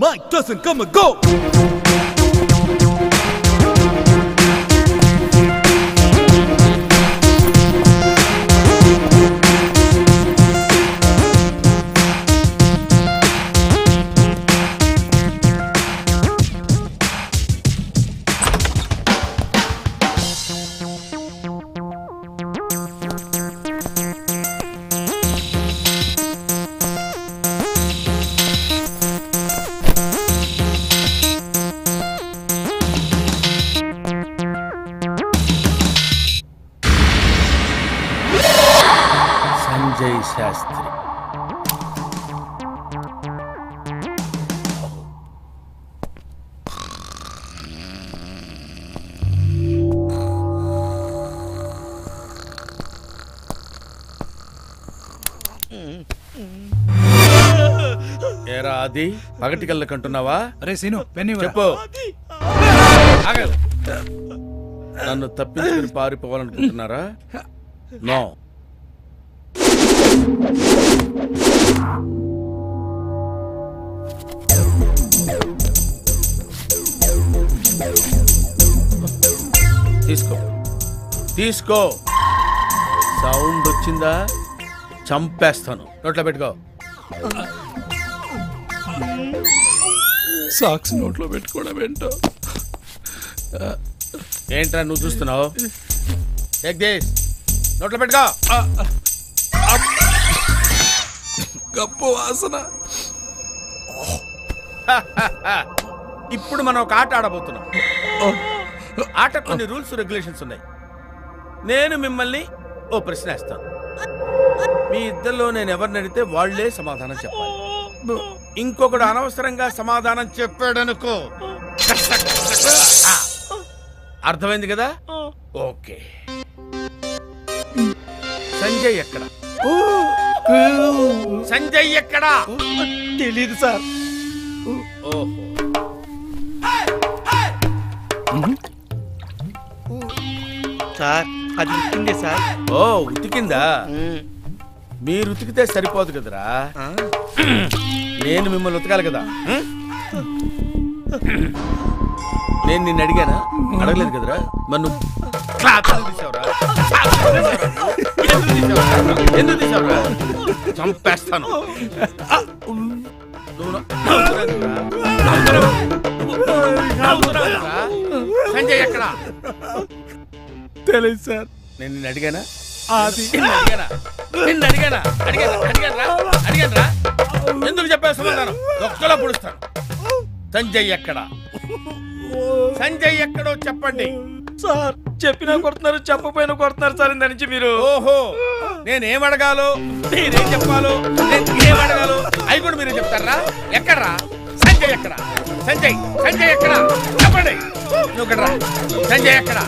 Mike doesn't come and go. Sanjay Sastry ఏరా అది పగటి కళ్ళ కంటున్నావా? అరే సీను పెన్ని చెప్పు. నన్ను తప్పించుకుని పారిపోవాలనుకుంటున్నారా? నో. తీసుకో తీసుకో. సౌండ్ వచ్చిందా చంపేస్తాను. నోట్లో పెట్టుకో. సాక్స్ నోట్లో పెట్టుకోవడం ఏంటో. ఏంట్రా నువ్వు చూస్తున్నావు? నోట్లో పెట్టుకో. గప్పు వాసన. ఇప్పుడు మనం ఒక ఆట ఆడబోతున్నాం. ఆట కొన్ని రూల్స్ రెగ్యులేషన్స్ ఉన్నాయి. నేను మిమ్మల్ని ఓ ప్రశ్న వేస్తాను. మీ ఇద్దరిలో నేను ఎవరిని అడిగితే వాళ్లే సమాధానం చెప్పాలి. ఇంకొకడు అనవసరంగా సమాధానం చెప్పాడనుకో, అర్థమైంది కదా? ఓకే. సంజయ్ ఎక్కడ? సంజయ్ ఎక్కడా? తెలీదు సార్. ఓహో, సార్ అది ఉతికిందే సార్. ఓ ఉతికిందా? మీరు ఉతికితే సరిపోదు కదరా, నేను మిమ్మల్ని ఉతకాలి కదా. నేను నిన్ను అడిగానా? అడగలేదు కదరా. మరి నువ్వు ఎందుకు తీసావురా? చంపేస్తాను. సంజయ్ ఎక్కడ? తెలీదు సార్. నేను నిన్ను అడిగానా? అడిగాను. ఎందుకు చెప్పావు సమాధానం? ఒక్కలా పుడుస్తాను. సంజయ్ ఎక్కడ? సంజయ్ ఎక్కడో చెప్పండి సార్. చెప్పినా కొడుతున్నారు, చెప్పపోయినా కొడుతున్నారు సార్. ఇంత నుంచి మీరు ఓహో, నేనేం అడగాలో మీరేం చెప్పాలో, ఏం అడగాలో అవి కూడా మీరే చెప్తారా? ఎక్కడ్రా సంజయ్? ఎక్కడ సంజయ్? సంజయ్ ఎక్కడ చెప్పండి. నువ్వు ఎక్కడ్రా? సంజయ్ ఎక్కడ?